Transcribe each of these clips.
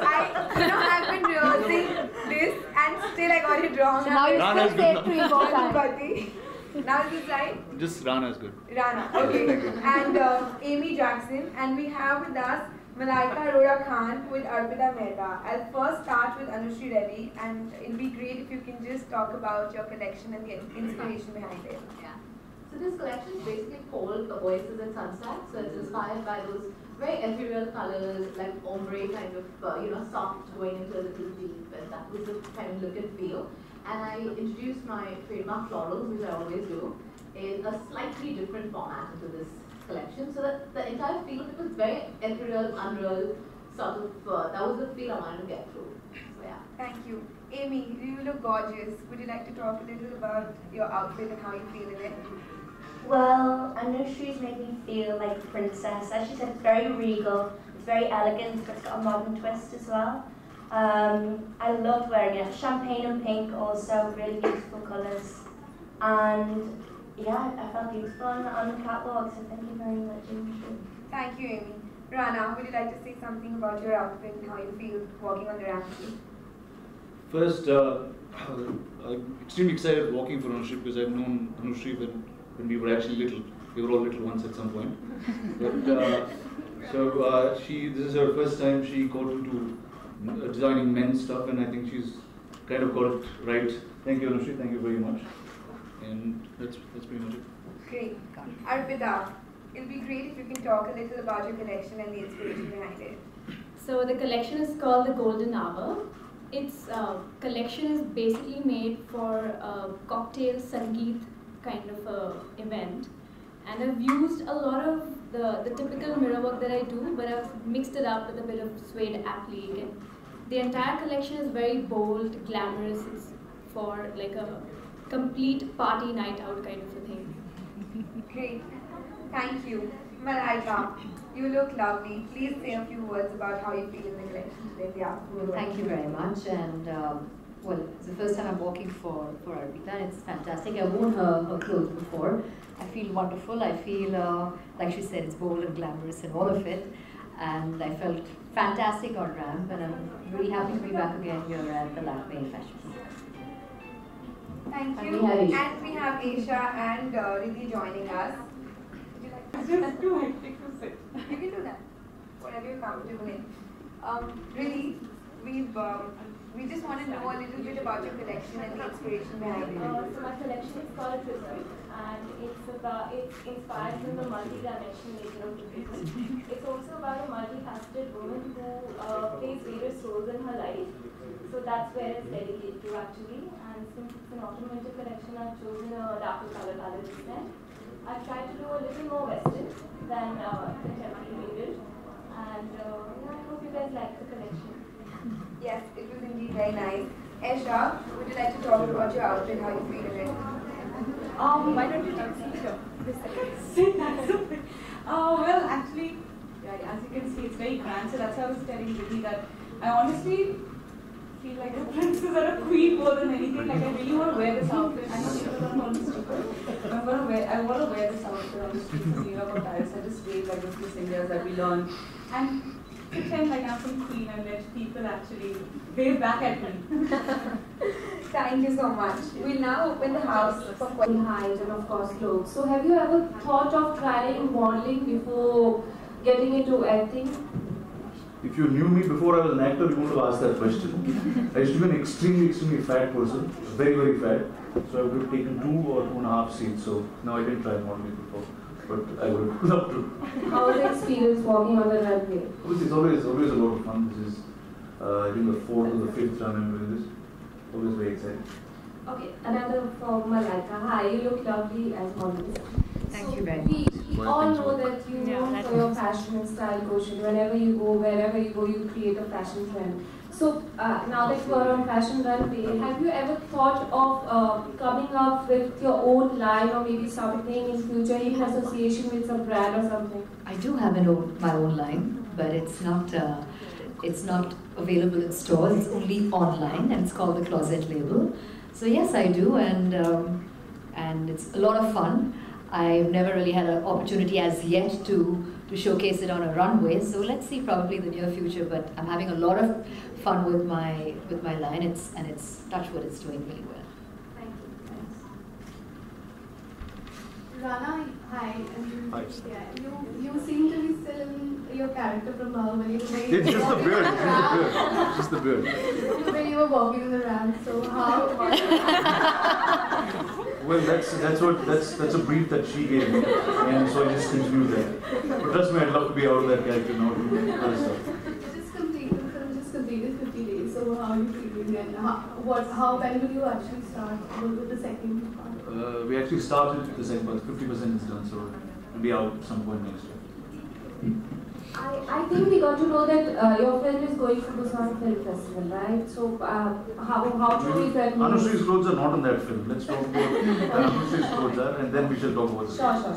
I've been rehearsing this and still I got it wrong. So now you Rana still say it 3 more times. Now is this right? Just Rana is good. Rana, okay. And Amy Jackson, and we have with us Malaika Khan with Arpita Mehta. I'll first start with Anushshree, and it'll be great if you can just talk about your collection and the inspiration behind it. Yeah. So this collection is basically called the Oasis and Sunset. So it's inspired by those very ethereal colors, like ombre kind of, soft going into a little deep, and that was the kind of look and feel. And I introduced my trademark florals, which I always do, in a slightly different format into this collection, so that the entire feel was very ethereal, unreal, sort of, that was the feel I wanted to get through. So yeah. Thank you. Amy, you look gorgeous. Would you like to talk a little about your outfit and how you feel in it? Well, Anushshree's made me feel like a princess. As she said, it's very regal, it's very elegant, but it's got a modern twist as well. I loved wearing it. Champagne and pink also, really beautiful colours. And yeah, I felt beautiful on the catwalk, so thank you very much, Anushshree. Thank you, Amy. Rana, would you like to say something about your outfit and how you feel walking on the ramp? First, I'm extremely excited walking for Anushshree because I've known Anushshree when we were actually little. We were all little once at some point. But this is her first time she got into designing men's stuff, and I think she's kind of got it right. Thank you, Anushshree. Thank you very much. And that's pretty much it. Great. Arpita, it'll be great if you can talk a little about your collection and the inspiration behind it. So the collection is called the Golden Hour. Its collection is basically made for a cocktail sangeet kind of a event. And I've used a lot of the typical mirror work that I do, but I've mixed it up with a bit of suede applique. And the entire collection is very bold, glamorous. It's for like a complete party night out kind of a thing. Great. Thank you. Malaika, you look lovely. Please say a few words about how you feel in the collection today. Yeah. Well, thank you very much. And well, it's the first time I'm walking for Arpita, and it's fantastic. I've worn her clothes before. I feel wonderful. I feel, like she said, it's bold and glamorous and all of it. And I felt fantastic on ramp, and I'm really happy to be back again here at the Lakme Fashion Week. Thank And you. we have Esha. And we have Esha and Ridhi joining us. Would you like to Just too hectic to sit. You can do that. Whatever you're comfortable in. Ridhi, we just want to know a little bit about your collection and the inspiration behind it. So my collection is called Prism, and it's inspired from the multi-dimensional nature of the prism. It's also about a multifaceted woman who plays various roles in her life. So that's where it's dedicated to actually. And since it's an autumn-winter collection, I've chosen a darker color palette instead. I've tried to do a little more western than contemporary needed. And I hope you guys like the collection. Yes, it was indeed very nice. Esha, would you like to talk about your outfit, how you feel in it? Why don't you take a seat here? Sit, that's okay. Well, actually, yeah, as you can see, it's very grand. So that's why I was telling Ridhi that I honestly feel like a princess or a queen more than anything. Like I really want to wear this outfit. I know people don't want to stupid. I want to wear this outfit on the streets of New York or Paris. I just wave like the few singers that we learn and pretend like I'm some queen and let people actually wave back at me. Thank you so much. We'll now open the house for questions. Height and of course clothes. So have you ever thought of trying modeling before getting into acting? If you knew me before I was an actor, you wouldn't have asked that question. I used to be an extremely fat person, very, very fat. So I would have taken 2 or 2.5 seats. So no, I didn't try modeling before, but I would love to. How was the experience walking on the runway? It's always a lot of fun. This is, I think, the 4th or the 5th time I'm doing this. Always very exciting. Okay, another for Malaika. Hi, you look lovely as models. Thank you very much. We all know that you know for your fashion and style quotient. Whenever you go, wherever you go, you create a fashion trend. So now that you are on fashion runway, have you ever thought of coming up with your own line or maybe something in future in association with some brand or something? I do have my own line, but it's not available in stores. It's only online, and it's called the Closet Label. So yes, I do, and it's a lot of fun. I've never really had an opportunity as yet to showcase it on a runway. So let's see, probably in the near future. But I'm having a lot of fun with my line. It's touch wood, it's doing really well. Thank you. Rana, hi. Hi. Yeah, you seem to be still in your character from Bahubali. It's just the beard. It's just the beard. When you were walking in the ramp, so how? Well, that's a brief that she gave me, and so I just continued that. But trust me, I'd love to be out of that character now. Just completed 50 days. So how are you feeling? And when will you actually start with the second part? We actually started the second part. 50% is done, so it'll be out some point next year. I think we got to know that your film is going to Busan Film Festival, right? So how true is that? Anushshree's clothes are not on that film. Let's talk about Anushshree's clothes are, and then we shall talk about the Sure.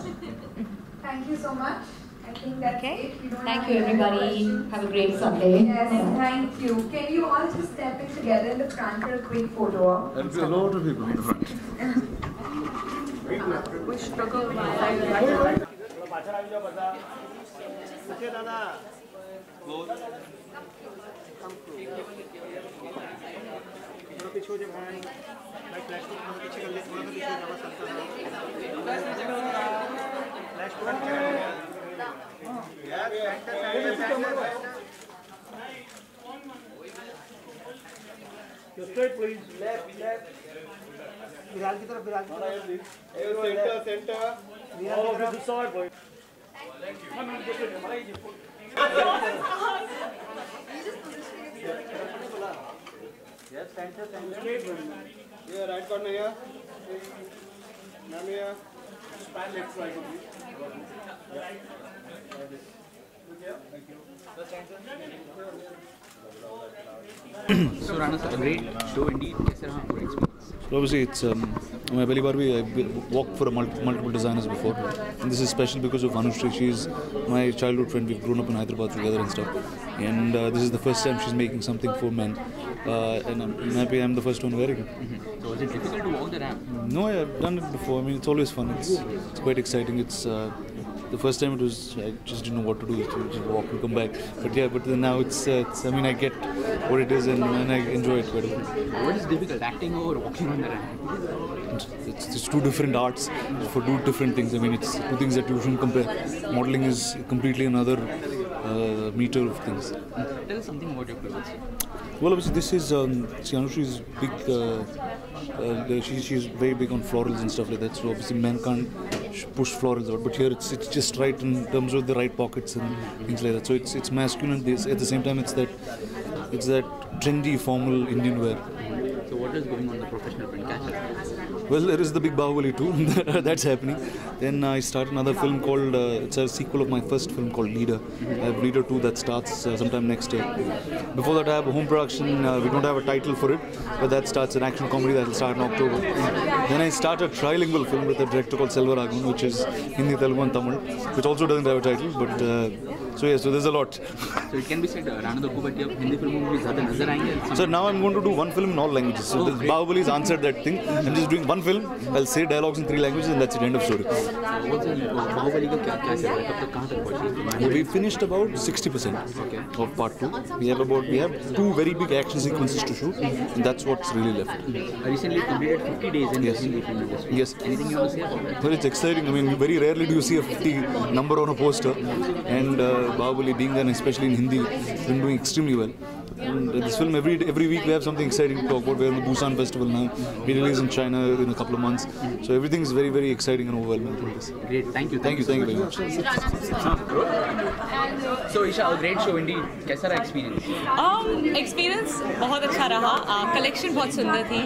Thank you so much. I think that's it. We don't Thank have you, any everybody. questions. Have a great Sunday. Yes, thank you. Can you all just step in together in the front for a quick photo op? There'll be a lot of people in the front. Straight, please. Left. Viral की तरफ. Center. All of you this side, boy. Thank you. Yes, center. Straight, yeah, right corner here. Ma'am here. Span left side, please. Thank you. The center. So Rana, a great show indeed. कैसे रहा आपका experience? So obviously it's my belly Barbie. I've walked for multiple designers before, and this is special because of Anushshree. She's my childhood friend. We've grown up in Hyderabad together and stuff. And this is the first time she's making something for men, and I'm happy I'm the first one wearing it. So was it difficult to walk the ramp? No, I've done it before. I mean, it's always fun. It's quite exciting. It's the first time it was, I just didn't know what to do, just walk and come back. But then now it's I mean, I get what it is and I enjoy it quite a bit. What is difficult, acting or walking on the ramp? It's two different arts for two different things. I mean, it's two things that you shouldn't compare. Modeling is completely another meter of things. Tell us something about your clothes. Well, obviously this is Anushshree's big. She's very big on florals and stuff like that. So obviously men can't push florals out, but here it's just right in terms of the right pockets and things like that. So it's masculine. At the same time, it's that trendy, formal Indian wear. So what is going on the professional print catcher? Well, there is the big Bahubali too. That's happening. Then I start another film called, it's a sequel of my first film called Leader. I have Leader 2 that starts sometime next year. Before that I have a home production, we don't have a title for it, but that starts an action comedy that will start in October. Then I start a trilingual film with a director called Selva Raghavan, which is Hindi, Telugu and Tamil, which also doesn't have a title, but so there's a lot. So it can be said, Rana the Kubati of Hindi film movies ज़्यादा नजर आएंगे. So now I'm going to do one film in all languages. So Bahubali's answered that thing. I'm just doing one film. I'll say dialogues in 3 languages and that's it. End of story. Bahubali का क्या चल रहा है? कब तक कहाँ तक पहुँची? We finished about 60% of part 2. We have 2 very big action sequences to shoot, and that's what's really left. Recently completed 50 days in Hindi film industry. Yes. Anything you want to say about that? Well, it's exciting. I mean, very rarely do you see a 50 number on a poster, and Bahubali being there, especially in Hindi, has been doing extremely well. And this film, every week we have something exciting to talk about. We're in the Busan Festival now. We release in China in a couple of months. So everything is very, very exciting and overwhelming. Great, thank you. Thank you very much. So Esha, a great show indeed. कैसा रहा experience? Experience बहुत अच्छा रहा. Collection बहुत सुंदर थी.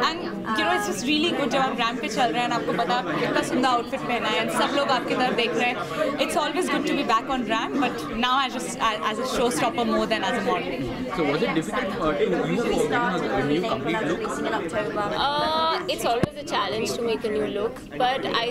And you know it's just really good जब आप ramp पे चल रहे हैं आपको पता है कितना सुंदर outfit पहना है and सब लोग आपकी तरफ देख रहे हैं. It's always good to be back on ramp, but now as a showstopper more than as a for modeling. So was it difficult to you for a new complete look? It's always a challenge to make a new look, but I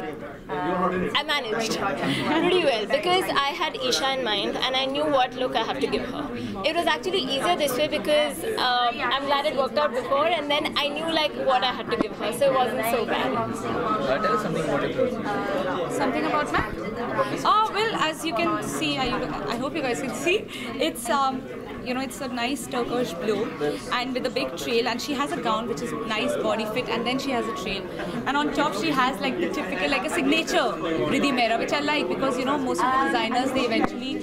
managed pretty well because I had Esha in mind and I knew what look I have to give her. It was actually easier this way because I'm glad it worked out before, and then I knew like what I had to give her, so it wasn't so bad. Tell us something about it. Something about Mac? Oh, well, as you can see, I hope you guys can see, it's you know, it's a nice turquoise blue and with a big trail, and she has a gown which is nice body fit, and then she has a trail, and on top she has like the typical, like a signature Ridhi Mera, which I like because, you know, most of the designers, they eventually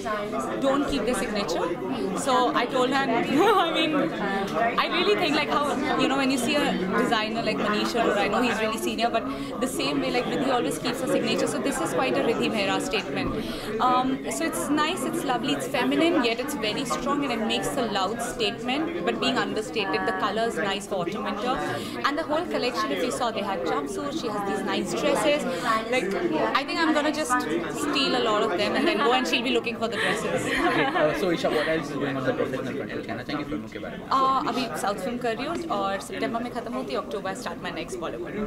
don't keep their signature. So I told her, I mean, I really think like how, you know, when you see a designer like Manish or I know he's really senior, but the same way like Ridhi always keeps her signature. So this is quite a Ridhi Mera statement. So it's nice, it's lovely, it's feminine, yet it's very strong, and it makes a loud statement, but being understated. The color is nice for autumn winter, and the whole collection, if you saw, they had jumpsuits, she has these nice dresses. Like, I think I'm gonna just steal a lot of them and then go, and she'll be looking for the dresses. So Esha, what else is going on the professional front? कहना चाहेंगे फिल्मों के बारे में? अभी south film कर रही हूँ और सितंबर में खत्म होती है, अक्टूबर start my next Bollywood.